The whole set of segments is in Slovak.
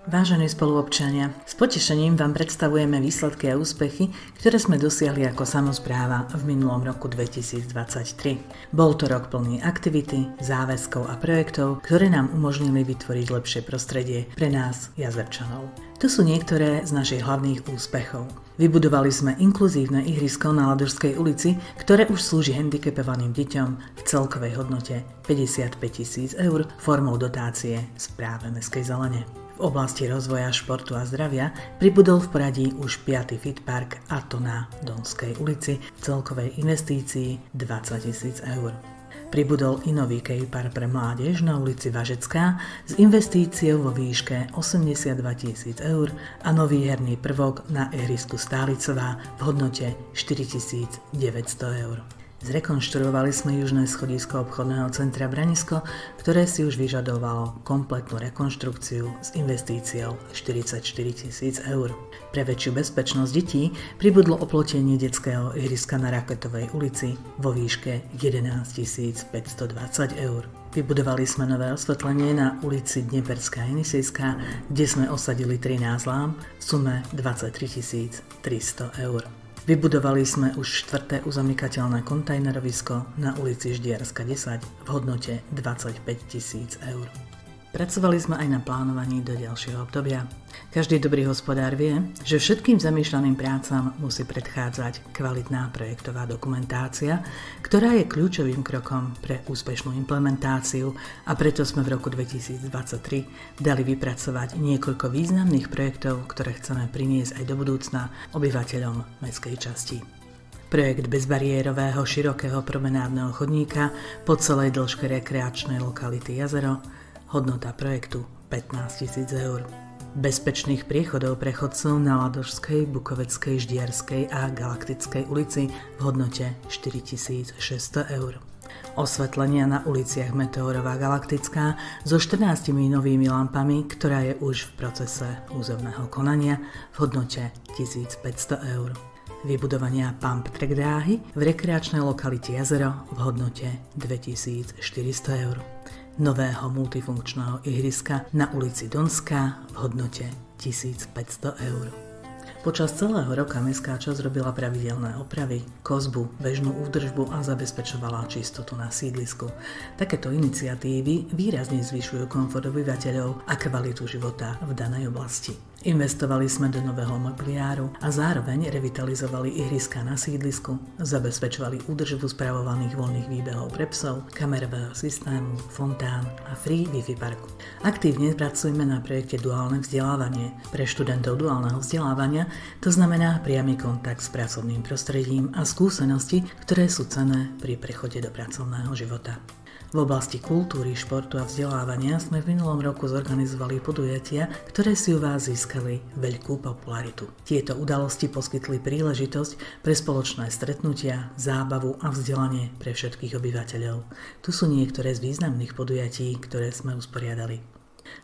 Vážení spoluobčania, s potešením vám predstavujeme výsledky a úspechy, ktoré sme dosiahli ako samospráva v minulom roku 2023. Bol to rok plný aktivity, záväzkov a projektov, ktoré nám umožnili vytvoriť lepšie prostredie pre nás, Jazerčanov. To sú niektoré z našich hlavných úspechov. Vybudovali sme inkluzívne ihrisko na Ladožskej ulici, ktoré už slúži handicapovaným deťom v celkovej hodnote 55 000 eur formou dotácie Správe mestskej zelene. V oblasti rozvoja športu a zdravia pribudol v poradí už 5. fitpark, a to na Donskej ulici v celkovej investícii 20 000 eur. Pribudol i nový kejpar pre mládež na ulici Važecká s investíciou vo výške 82 000 eur a nový herný prvok na ihrisku Stálicová v hodnote 4 900 eur. Zrekonštruovali sme južné schodisko obchodného centra Branisko, ktoré si už vyžadovalo kompletnú rekonštrukciu s investíciou 44 000 eur. Pre väčšiu bezpečnosť detí pribudlo oplotenie detského ihriska na Raketovej ulici vo výške 11 520 eur. Vybudovali sme nové osvetlenie na ulici Dnieperská a Jenisejská, kde sme osadili 13 lámp v sume 23 300 eur. Vybudovali sme už 4. uzamykateľné kontajnerovisko na ulici Ždiarska 10 v hodnote 25 000 eur. Pracovali sme aj na plánovaní do ďalšieho obdobia. Každý dobrý hospodár vie, že všetkým zamýšľaným prácam musí predchádzať kvalitná projektová dokumentácia, ktorá je kľúčovým krokom pre úspešnú implementáciu, a preto sme v roku 2023 dali vypracovať niekoľko významných projektov, ktoré chceme priniesť aj do budúcna obyvateľom mestskej časti. Projekt bezbariérového širokého promenádneho chodníka po celej dĺžke rekreačnej lokality Jazero, hodnota projektu 15 000 eur. Bezpečných priechodov pre chodcov na Ladožskej, Bukoveckej, Ždiarskej a Galaktickej ulici v hodnote 4 600 eur. Osvetlenia na uliciach Meteorová, Galaktická so 14 novými lampami, ktorá je už v procese územného konania v hodnote 1500 eur. Vybudovania pump track dráhy v rekreačnej lokalite Jazero v hodnote 2400 eur. Nového multifunkčného ihriska na ulici Donská v hodnote 1500 eur. Počas celého roka mestská časť robila pravidelné opravy, kosbu, bežnú údržbu a zabezpečovala čistotu na sídlisku. Takéto iniciatívy výrazne zvyšujú komfort obyvateľov a kvalitu života v danej oblasti. Investovali sme do nového mobiliáru a zároveň revitalizovali ihriska na sídlisku, zabezpečovali údržbu spravovaných voľných výbehov pre psov, kamerového systému, fontán a free Wi-Fi parku. Aktívne pracujeme na projekte Duálne vzdelávanie. Pre študentov duálneho vzdelávania to znamená priamy kontakt s pracovným prostredím a skúsenosti, ktoré sú cenné pri prechode do pracovného života. V oblasti kultúry, športu a vzdelávania sme v minulom roku zorganizovali podujatia, ktoré si u vás získali veľkú popularitu. Tieto udalosti poskytli príležitosť pre spoločné stretnutia, zábavu a vzdelanie pre všetkých obyvateľov. Tu sú niektoré z významných podujatí, ktoré sme usporiadali.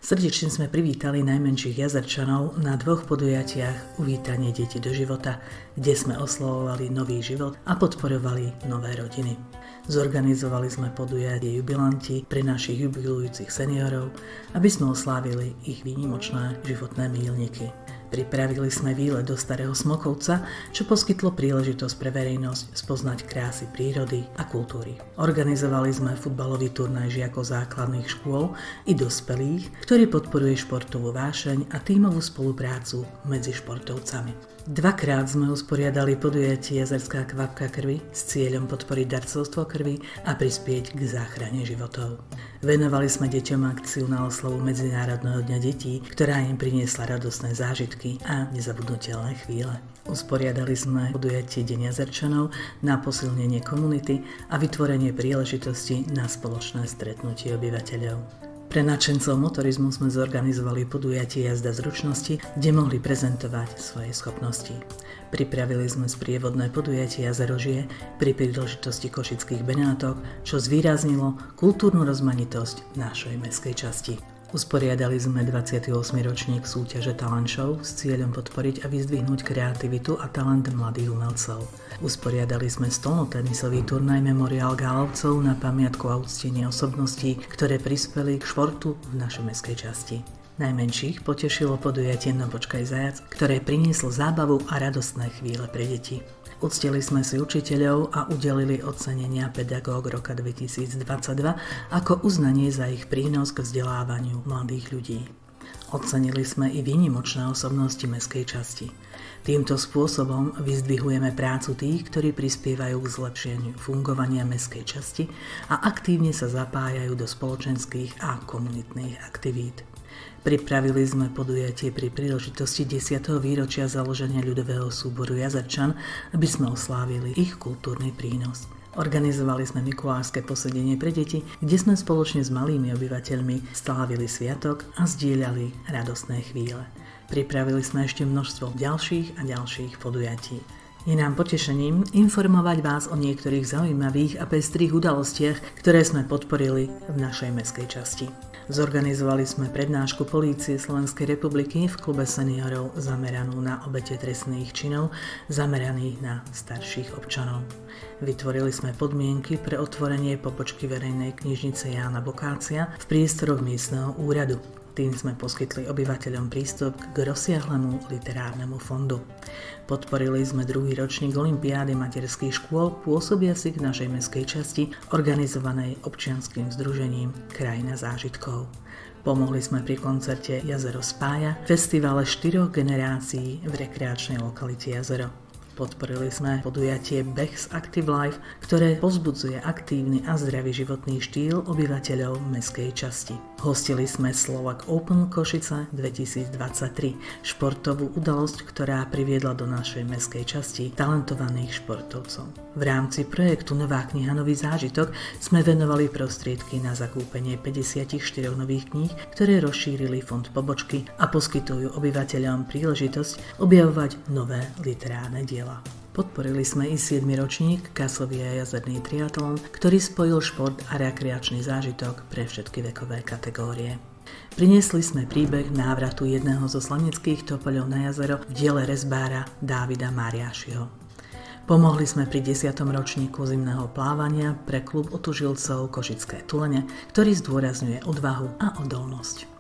Srdečne sme privítali najmenších Jazerčanov na 2 podujatiach Uvítanie detí do života, kde sme oslavovali nový život a podporovali nové rodiny. Zorganizovali sme podujatie Jubilanti pre našich jubilujúcich seniorov, aby sme oslávili ich výnimočné životné míľniky. Pripravili sme výlet do Starého Smokovca, čo poskytlo príležitosť pre verejnosť spoznať krásy prírody a kultúry. Organizovali sme futbalový turnaj žiakov základných škôl i dospelých, ktorý podporuje športovú vášeň a tímovú spoluprácu medzi športovcami. 2-krát sme usporiadali podujatie Jazerská kvapka krvi s cieľom podporiť darcovstvo krvi a prispieť k záchrane životov. Venovali sme deťom akciu na oslavu Medzinárodného dňa detí, ktorá im priniesla radostné zážitky a nezabudnutelné chvíle. Usporiadali sme podujatie Deň Jazerčanov na posilnenie komunity a vytvorenie príležitosti na spoločné stretnutie obyvateľov. Pre nadšencov motorizmu sme zorganizovali podujatie Jazda zručnosti, kde mohli prezentovať svoje schopnosti. Pripravili sme sprievodné podujatie Jazerožie pri príležitosti Košických Benátok, čo zvýraznilo kultúrnu rozmanitosť našej mestskej časti. Usporiadali sme 28. ročník súťaže Talent Show s cieľom podporiť a vyzdvihnúť kreativitu a talent mladých umelcov. Usporiadali sme stolnotenisový turnaj Memoriál Gálovcov na pamiatku a uctenie osobností, ktoré prispeli k športu v našej mestskej časti. Najmenších potešilo podujatie No počkaj zajac, ktoré prinieslo zábavu a radostné chvíle pre deti. Uctili sme si učiteľov a udelili ocenenia Pedagóg roka 2022 ako uznanie za ich prínos k vzdelávaniu mladých ľudí. Ocenili sme i výnimočné osobnosti mestskej časti. Týmto spôsobom vyzdvihujeme prácu tých, ktorí prispievajú k zlepšeniu fungovania mestskej časti a aktívne sa zapájajú do spoločenských a komunitných aktivít. Pripravili sme podujatie pri príležitosti 10. výročia založenia ľudového súboru Jazerčan, aby sme oslávili ich kultúrny prínos. Organizovali sme mikulášske posedenie pre deti, kde sme spoločne s malými obyvateľmi slávili sviatok a zdieľali radostné chvíle. Pripravili sme ešte množstvo ďalších a ďalších podujatí. Je nám potešením informovať vás o niektorých zaujímavých a pestrých udalostiach, ktoré sme podporili v našej mestskej časti. Zorganizovali sme prednášku Polície Slovenskej republiky v klube seniorov zameranú na obete trestných činov zameraných na starších občanov. Vytvorili sme podmienky pre otvorenie pobočky verejnej knižnice Jána Bokácia v priestoroch miestneho úradu. Tým sme poskytli obyvateľom prístup k rozsiahlemu literárnemu fondu. Podporili sme druhý ročník olympiády materských škôl pôsobiacich v našej mestskej časti, organizovanej občianskym združením Krajina zážitkov. Pomohli sme pri koncerte Jazero spája, festivale 4 generácií v rekreačnej lokalite Jazero. Podporili sme podujatie Beh Active Life, ktoré pozbudzuje aktívny a zdravý životný štýl obyvateľov mestskej časti. Hostili sme Slovak Open Košice 2023, športovú udalosť, ktorá priviedla do našej mestskej časti talentovaných športovcov. V rámci projektu Nová kniha Nový zážitok sme venovali prostriedky na zakúpenie 54 nových kníh, ktoré rozšírili fond pobočky a poskytujú obyvateľom príležitosť objavovať nové literárne diela. Podporili sme i 7. ročník Kasový a jazerný triatlon, ktorý spojil šport a rekreačný zážitok pre všetky vekové kategórie. Priniesli sme príbeh návratu jedného zo slaneckých topoľov na jazero v diele rezbára Dávida Mariášiho. Pomohli sme pri 10. ročníku zimného plávania pre klub otužilcov Košické Tulene, ktorý zdôrazňuje odvahu a odolnosť.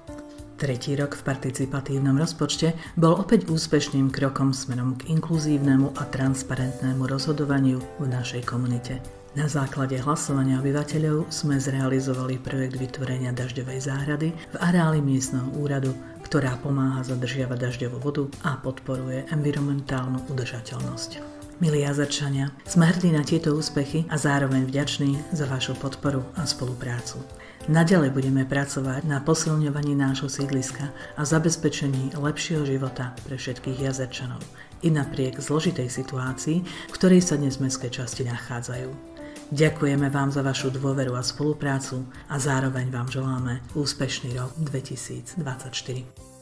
Tretí rok v participatívnom rozpočte bol opäť úspešným krokom smerom k inkluzívnemu a transparentnému rozhodovaniu v našej komunite. Na základe hlasovania obyvateľov sme zrealizovali projekt vytvorenia dažďovej záhrady v areáli miestneho úradu, ktorá pomáha zadržiavať dažďovú vodu a podporuje environmentálnu udržateľnosť. Milí Jazerčania, sme hrdí na tieto úspechy a zároveň vďační za vašu podporu a spoluprácu. Naďalej budeme pracovať na posilňovaní nášho sídliska a zabezpečení lepšieho života pre všetkých Jazerčanov, i napriek zložitej situácii, v ktorej sa dnes mestské časti nachádzajú. Ďakujeme vám za vašu dôveru a spoluprácu a zároveň vám želáme úspešný rok 2024.